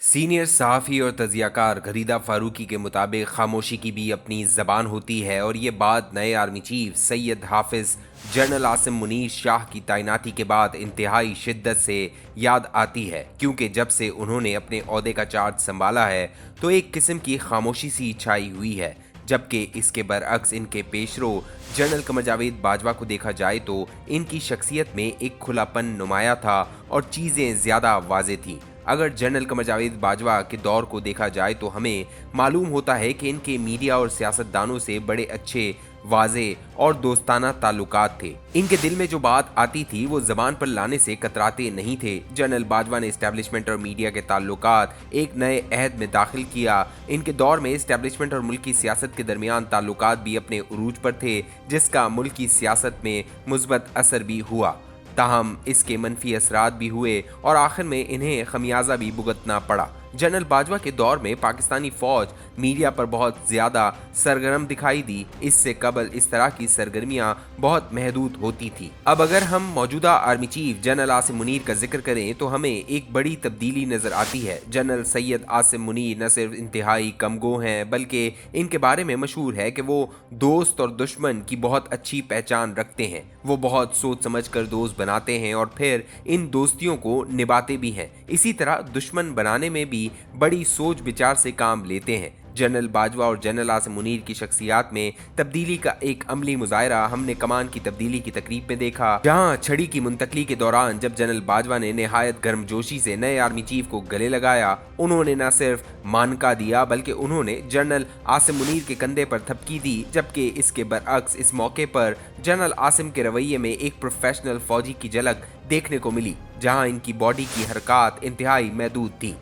Senior सहाफ़ी और तज़ियाकार घरीदा फ़ारूकी के मुताबिक खामोशी की भी अपनी ज़बान होती है और ये बात नए आर्मी चीफ सैयद हाफिज़ जनरल आसिम मुनीर शाह की तैनाती के बाद इंतहाई शिद्दत से याद आती है, क्योंकि जब से उन्होंने अपने ओहदे का चार्ज संभाला है तो एक किस्म की खामोशी सी छाई हुई है। जबकि इसके बरअक्स इनके पेशरो जनरल कमर जावेद बाजवा को देखा जाए तो इनकी शख्सियत में एक खुलापन नुमाया था और चीज़ें ज़्यादा वाज़ेह थीं। अगर जनरल कमर जावेद बाजवा के दौर को देखा जाए तो हमें मालूम होता है कि इनके मीडिया और सियासतदानों से बड़े अच्छे, वाज़ेह और दोस्ताना ताल्लुकात थे। इनके दिल में जो बात आती थी वो ज़बान पर लाने से कतराते नहीं थे। जनरल बाजवा ने इस्टेब्लिशमेंट और मीडिया के ताल्लुकात एक नए अहद में दाखिल किया। इनके दौर में इस्टेब्लिशमेंट और मुल्की सियासत के दरमियान ताल्लुकात भी अपने उरूज पर थे, जिसका मुल्की सियासत में मुस्बत असर भी हुआ। ताहम इसके मनफी असरात भी हुए और आखिर में इन्हें खमियाजा भी भुगतना पड़ा। जनरल बाजवा के दौर में पाकिस्तानी फौज मीडिया पर बहुत ज़्यादा सरगर्म दिखाई दी। इससे कबल इस तरह की सरगर्मियां बहुत महदूद होती थी। अब अगर हम मौजूदा army chief general Asim Munir का जिक्र करें तो हमें एक बड़ी तब्दीली नज़र आती है। जनरल सैयद आसिम मुनीर न सिर्फ इंतहाई कमगो हैं बल्कि इनके बारे में मशहूर है कि वो दोस्त और दुश्मन की बहुत अच्छी पहचान रखते हैं। वो बहुत सोच समझ कर दोस्त बनाते हैं और फिर इन दोस्तियों को निभाते भी हैं। इसी तरह दुश्मन बनाने में भी बड़ी सोच विचार से काम लेते हैं। जनरल बाजवा और जनरल आसिम मुनीर की शख्सियात में तब्दीली का एक अमली मुजाहरा हमने कमान की तब्दीली की तकरीब में देखा, जहां छड़ी की मुंतकली के दौरान जब जनरल बाजवा ने निहायत गर्मजोशी से नए आर्मी चीफ को गले लगाया, उन्होंने न सिर्फ मानका दिया बल्कि उन्होंने जनरल आसिम मुनीर के कंधे पर थपकी दी। जबकि इसके बरअक्स इस मौके पर जनरल आसिम के रवैये में एक प्रोफेशनल फौजी की झलक देखने को मिली, जहां इनकी बॉडी की हरकत इंतहाई महदूद थी।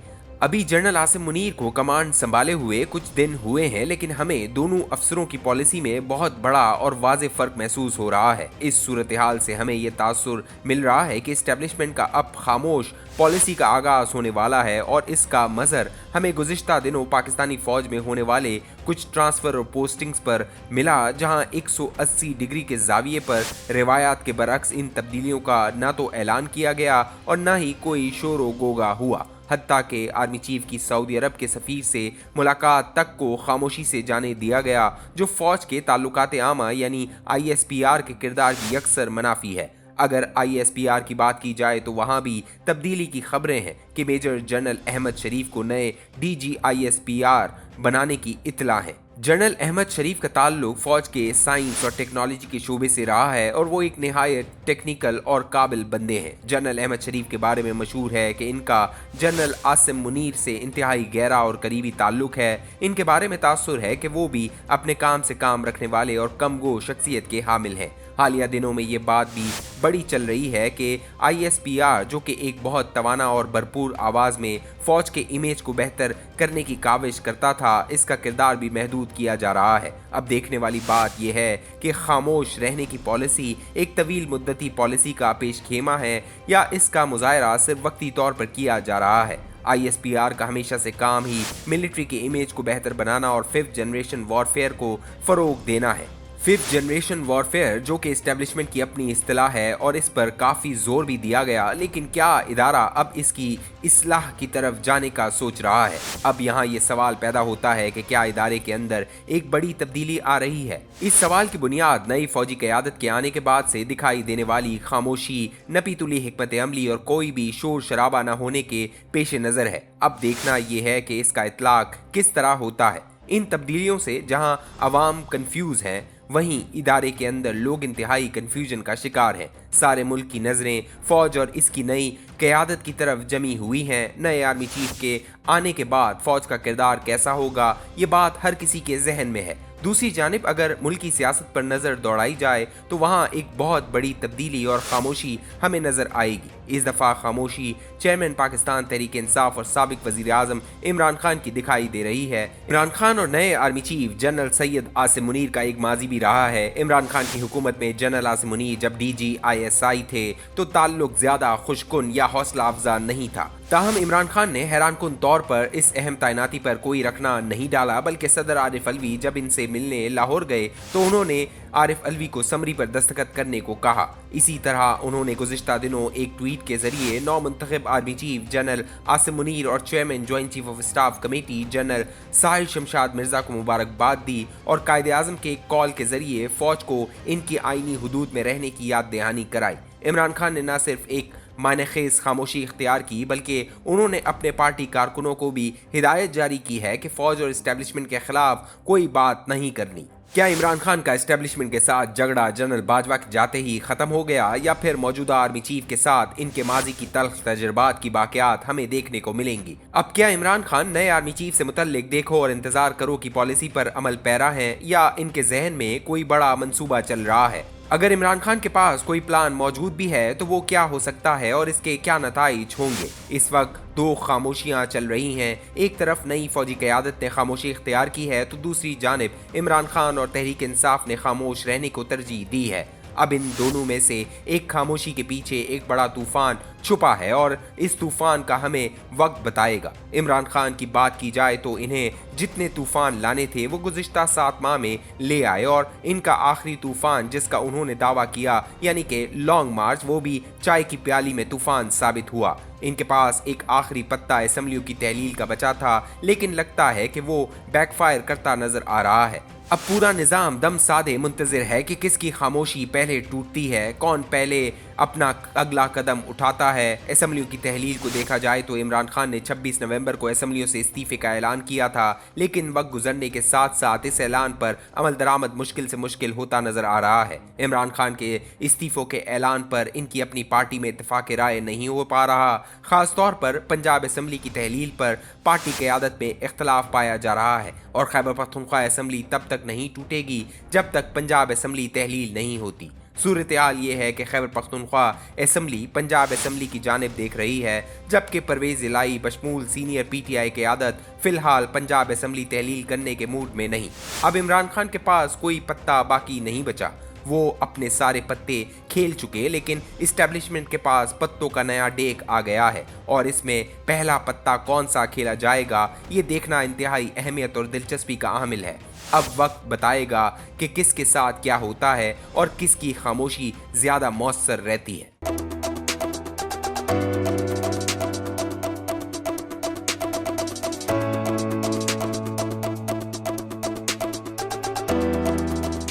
अभी जनरल आसिम मुनीर को कमांड संभाले हुए कुछ दिन हुए हैं, लेकिन हमें दोनों अफसरों की पॉलिसी में बहुत बड़ा और वाज़ेह फर्क महसूस हो रहा है। इस सूरत हाल से हमें यह तासुर मिल रहा है कि इस्टेब्लिशमेंट का अब खामोश पॉलिसी का आगाज होने वाला है और इसका मज़र हमें गुज़िश्ता दिनों पाकिस्तानी फौज में होने वाले कुछ ट्रांसफ़र और पोस्टिंग्स पर मिला, जहां 180 डिग्री के जाविये पर रिवायात के बरअक्स इन तब्दीलियों का न तो ऐलान किया गया और न ही कोई शोर व गोगा हुआ। हत्ता के आर्मी चीफ की सऊदी अरब के सफ़ीर से मुलाकात तक को खामोशी से जाने दिया गया, जो फौज के ताल्लुकात आमा यानी ISPR के किरदार की अक्सर मनाफी है। अगर ISPR की बात की जाए तो वहाँ भी तब्दीली की खबरें हैं कि मेजर जनरल अहमद शरीफ को नए DG ISPR बनाने की इत्तला है। जनरल अहमद शरीफ का ताल्लुक फौज के साइंस और टेक्नोलॉजी के शोबे से रहा है और वो एक निहायत टेक्निकल और काबिल बंदे हैं। जनरल अहमद शरीफ के बारे में मशहूर है कि इनका जनरल आसिम मुनीर से इंतहाई गहरा और करीबी ताल्लुक है। इनके बारे में तासुर है कि वो भी अपने काम से काम रखने वाले और कमगो शख्सियत के हामिल हैं। हालिया दिनों में ये बात भी बड़ी चल रही है कि ISPR, जो कि एक बहुत तवाना और भरपूर आवाज़ में फौज के इमेज को बेहतर करने की काविश करता था, इसका किरदार भी महदूद किया जा रहा है। अब देखने वाली बात यह है कि खामोश रहने की पॉलिसी एक तवील मुद्दती पॉलिसी का पेश खेमा है या इसका मुजाहरा सिर्फ वक्ती तौर पर किया जा रहा है। ISPR का हमेशा से काम ही मिलिट्री के इमेज को बेहतर बनाना और 5th जनरेशन वॉरफेयर को फ़रोग देना है। 5th जनरेशन वॉरफेयर जो कि इस्टेब्लिशमेंट की अपनी इस्तिलाह है और इस पर काफ़ी जोर भी दिया गया, लेकिन क्या इदारा अब इसकी इस्लाह की तरफ जाने का सोच रहा है? अब यहाँ ये सवाल पैदा होता है कि क्या इदारे के अंदर एक बड़ी तब्दीली आ रही है? इस सवाल की बुनियाद नई फौजी क़यादत के आने के बाद से दिखाई देने वाली खामोशी, नपीतुली हिकमत अमली और कोई भी शोर शराबा न होने के पेश नज़र है। अब देखना यह है कि इसका इतलाक किस तरह होता है। इन तब्दीलियों से जहाँ अवाम कन्फ्यूज़ हैं, वहीं इदारे के अंदर लोग इंतहाई कन्फ्यूजन का शिकार हैं। सारे मुल्क की नज़रें फौज और इसकी नई क़यादत की तरफ जमी हुई हैं। नए आर्मी चीफ के आने के बाद फौज का किरदार कैसा होगा, ये बात हर किसी के जहन में है। दूसरी जानिब अगर मुल्की सियासत पर नज़र दौड़ाई जाए तो वहाँ एक बहुत बड़ी तब्दीली और खामोशी हमें नज़र आएगी। इस दफ़ा खामोशी चेयरमैन पाकिस्तान तहरीक इंसाफ और साबिक वज़ीर आज़म इमरान खान की दिखाई दे रही है। इमरान खान और नए army chief general Syed Asim Munir का एक माजी भी रहा है। इमरान खान की हुकूमत में जनरल आसिम मुनीर जब DG ISI थे तो ताल्लुक ज़्यादा खुशकुन या हौसला अफजा नहीं था। ताहम इमरान खान ने हैरानकुन तौर पर इस अहम तैनाती पर कोई रखना नहीं डाला, बल्कि सदर आरिफ अलवी जब इनसे मिलने लाहौर गए तो उन्होंने आरिफ अलवी को समरी पर दस्तखत करने को कहा। इसी तरह उन्होंने गुज़िश्ता दिनों एक ट्वीट के जरिए नौ मुंतखब army chief general Asim Munir और chairman joint chief of staff committee general Sahir Shamshad Mirza को मुबारकबाद दी और कायदे आज़म के एक कॉल के जरिए फौज को इनकी आईनी हुदूद में रहने की याद दहानी कराई। इमरान खान ने न सिर्फ एक मानेखेज खामोशी इख्तियार की, बल्कि उन्होंने अपने पार्टी कारकुनों को भी हिदायत जारी की है कि फौज और इस्टेब्लिशमेंट के खिलाफ कोई बात नहीं करनी। क्या इमरान खान का इस्टेब्लिशमेंट के साथ झगड़ा जनरल बाजवा के जाते ही खत्म हो गया, या फिर मौजूदा आर्मी चीफ के साथ इनके माजी की तल्ख तजुर्बात की बाक़ियात हमें देखने को मिलेंगी? अब क्या इमरान खान नए आर्मी चीफ से मुतल्लिक देखो और इंतजार करो की पॉलिसी पर अमल पैरा है, या इनके जहन में कोई बड़ा मंसूबा चल रहा है? अगर इमरान खान के पास कोई प्लान मौजूद भी है तो वो क्या हो सकता है और इसके क्या नताइज होंगे? इस वक्त दो खामोशियां चल रही हैं। एक तरफ नई फौजी क़यादत ने खामोशी इख्तियार की है तो दूसरी जानिब इमरान खान और तहरीक इंसाफ ने खामोश रहने को तरजीह दी है। अब इन दोनों में से एक खामोशी के पीछे एक बड़ा तूफान छुपा है और इस तूफान का हमें वक्त बताएगा। इमरान खान की बात की जाए तो इन्हें जितने तूफान लाने थे वो गुज़िश्ता 7 माह में ले आए और इनका आखिरी तूफान जिसका उन्होंने दावा किया यानी कि लॉन्ग मार्च, वो भी चाय की प्याली में तूफान साबित हुआ। इनके पास एक आखिरी पत्ता असेंबलियों की तहलील का बचा था, लेकिन लगता है कि वो बैकफायर करता नजर आ रहा है। अब पूरा निज़ाम दम साधे मुंतज़िर है कि किसकी खामोशी पहले टूटती है, कौन पहले अपना अगला कदम उठाता है। असेंबलियों की तहलील को देखा जाए तो इमरान खान ने 26 नवंबर को असेंबलियों से इस्तीफे का ऐलान किया था, लेकिन वक्त गुजरने के साथ साथ इस ऐलान पर अमल दरामद मुश्किल से मुश्किल होता नजर आ रहा है। इमरान खान के इस्तीफों के ऐलान पर इनकी अपनी पार्टी में इत्तेफाक राय नहीं हो पा रहा। खास तौर पर पंजाब असेंबली की तहलील पर पार्टी क़यादत में इख्तलाफ पाया जा रहा है और खैबर पख्तूनख्वा असेंबली तब तक नहीं टूटेगी जब तक पंजाब असेंबली तहलील नहीं होती। सूरत हाल ये है कि खैबर पख्तूनख्वा असेंबली पंजाब असेंबली की जानिब देख रही है, जबकि परवेज़ इलाही बशमूल सीनियर PTI क़यादत फिलहाल पंजाब असेंबली तहलील करने के मूड में नहीं। अब इमरान खान के पास कोई पत्ता बाकी नहीं बचा, वो अपने सारे पत्ते खेल चुके, लेकिन इस्टेब्लिशमेंट के पास पत्तों का नया डेक आ गया है और इसमें पहला पत्ता कौन सा खेला जाएगा ये देखना इंतहाई अहमियत और दिलचस्पी का हामिल है। अब वक्त बताएगा कि किसके साथ क्या होता है और किसकी खामोशी ज़्यादा मौसर रहती है।